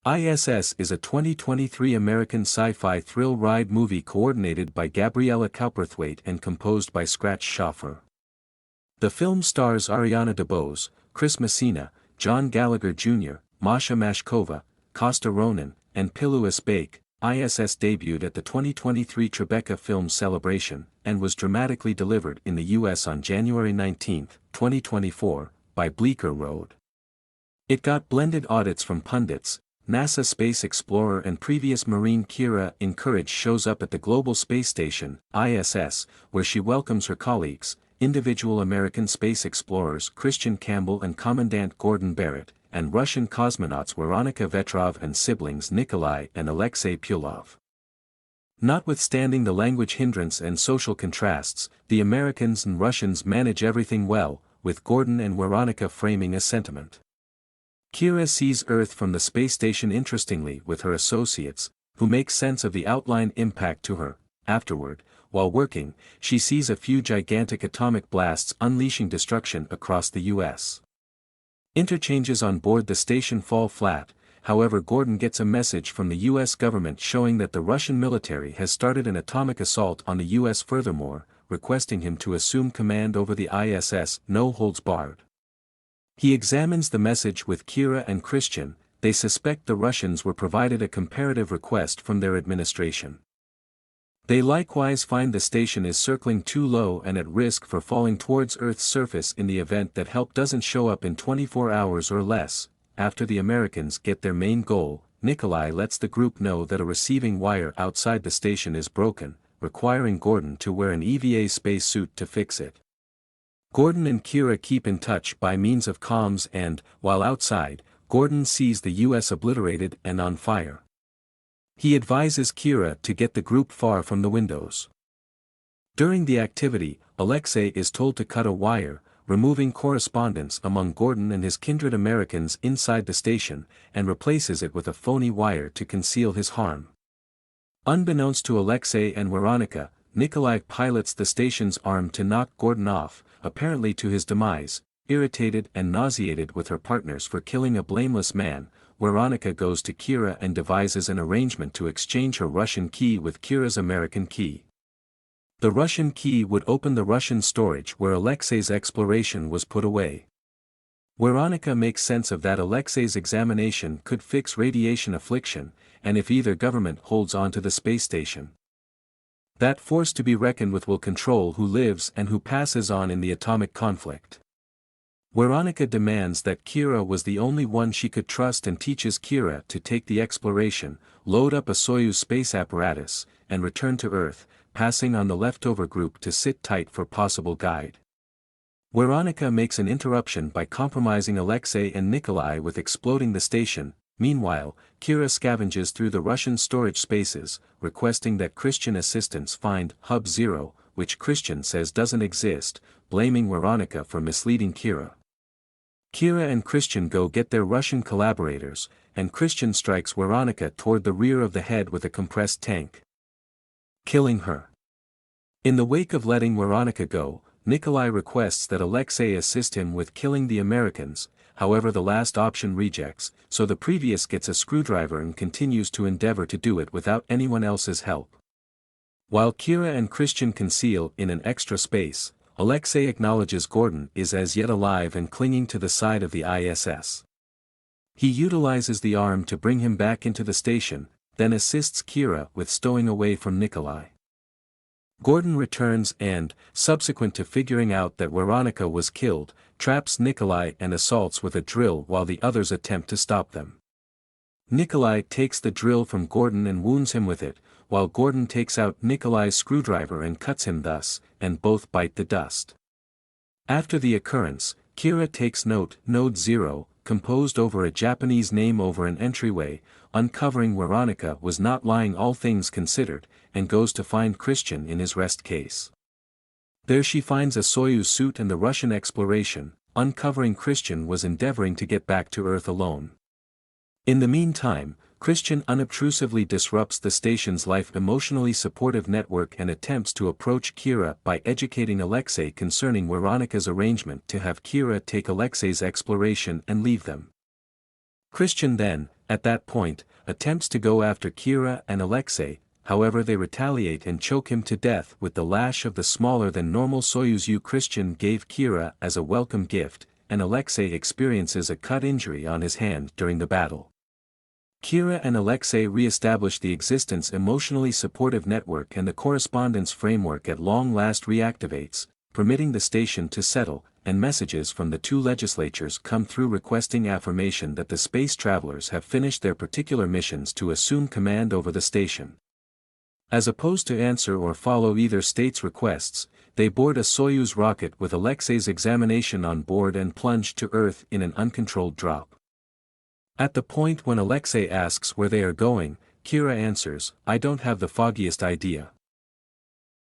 I.S.S. is a 2023 American sci-fi thrill ride movie coordinated by Gabriela Cowperthwaite and composed by Shafir. The film stars Ariana DeBose, Messina, John Gallagher Jr., Masha Mashkova, Costa Ronin, and Pilou Asbæk. I.S.S. debuted at the 2023 Tribeca Film Celebration, and was dramatically delivered in the U.S. on January 19, 2024, by Bleecker Road. It got blended audits from pundits. NASA space explorer and previous Marine Kira Encourage shows up at the Global Space Station, ISS, where she welcomes her colleagues, individual American space explorers Christian Campbell and Commandant Gordon Barrett, and Russian cosmonauts Veronika Vetrov and siblings Nikolai and Alexei Pulov. Notwithstanding the language hindrance and social contrasts, the Americans and Russians manage everything well, with Gordon and Veronika framing a sentiment. Kira sees Earth from the space station interestingly with her associates, who make sense of the outline impact to her. Afterward, while working, she sees a few gigantic atomic blasts unleashing destruction across the U.S. Interchanges on board the station fall flat, however Gordon gets a message from the U.S. government showing that the Russian military has started an atomic assault on the U.S. furthermore, requesting him to assume command over the ISS, no holds barred. He examines the message with Kira and Christian. They suspect the Russians were provided a comparative request from their administration. They likewise find the station is circling too low and at risk for falling towards Earth's surface in the event that help doesn't show up in 24 hours or less. After the Americans get their main goal, Nikolai lets the group know that a receiving wire outside the station is broken, requiring Gordon to wear an EVA spacesuit to fix it. Gordon and Kira keep in touch by means of comms and, while outside, Gordon sees the U.S. obliterated and on fire. He advises Kira to get the group far from the windows. During the activity, Alexei is told to cut a wire, removing correspondence among Gordon and his kindred Americans inside the station, and replaces it with a phony wire to conceal his harm. Unbeknownst to Alexei and Veronika, Nikolai pilots the station's arm to knock Gordon off, apparently to his demise. Irritated and nauseated with her partners for killing a blameless man, Veronika goes to Kira and devises an arrangement to exchange her Russian key with Kira's American key. The Russian key would open the Russian storage where Alexei's exploration was put away. Veronika makes sense of that Alexei's examination could fix radiation affliction, and if either government holds on to the space station, that force to be reckoned with will control who lives and who passes on in the atomic conflict. Veronika demands that Kira was the only one she could trust and teaches Kira to take the exploration, load up a Soyuz space apparatus, and return to Earth, passing on the leftover group to sit tight for possible guide. Veronika makes an interruption by compromising Alexei and Nikolai with exploding the station. Meanwhile, Kira scavenges through the Russian storage spaces, requesting that Christian assistants find Hub Zero, which Christian says doesn't exist, blaming Veronika for misleading Kira. Kira and Christian go get their Russian collaborators, and Christian strikes Veronika toward the rear of the head with a compressed tank, killing her. In the wake of letting Veronika go, Nikolai requests that Alexei assist him with killing the Americans. However, the last option rejects, so the previous gets a screwdriver and continues to endeavor to do it without anyone else's help. While Kira and Christian conceal in an extra space, Alexei acknowledges Gordon is as yet alive and clinging to the side of the ISS. He utilizes the arm to bring him back into the station, then assists Kira with stowing away from Nikolai. Gordon returns and, subsequent to figuring out that Veronika was killed, traps Nikolai and assaults with a drill while the others attempt to stop them. Nikolai takes the drill from Gordon and wounds him with it, while Gordon takes out Nikolai's screwdriver and cuts him thus, and both bite the dust. After the occurrence, Kira takes Node 0, composed over a Japanese name over an entryway, uncovering Veronika was not lying all things considered, and goes to find Christian in his rest case. There she finds a Soyuz suit and the Russian exploration, uncovering Christian was endeavoring to get back to Earth alone. In the meantime, Christian unobtrusively disrupts the station's emotionally supportive network and attempts to approach Kira by educating Alexei concerning Veronika's arrangement to have Kira take Alexei's exploration and leave them. Christian then, at that point, attempts to go after Kira and Alexei, however they retaliate and choke him to death with the lash of the smaller-than-normal Soyuz U. Christian gave Kira as a welcome gift, and Alexei experiences a cut injury on his hand during the battle. Kira and Alexei re-establish the existence emotionally supportive network, and the correspondence framework at long last reactivates, permitting the station to settle, and messages from the two legislatures come through requesting affirmation that the space travelers have finished their particular missions to assume command over the station. As opposed to answer or follow either state's requests, they board a Soyuz rocket with Alexei's examination on board and plunge to Earth in an uncontrolled drop. At the point when Alexei asks where they are going, Kira answers, "I don't have the foggiest idea."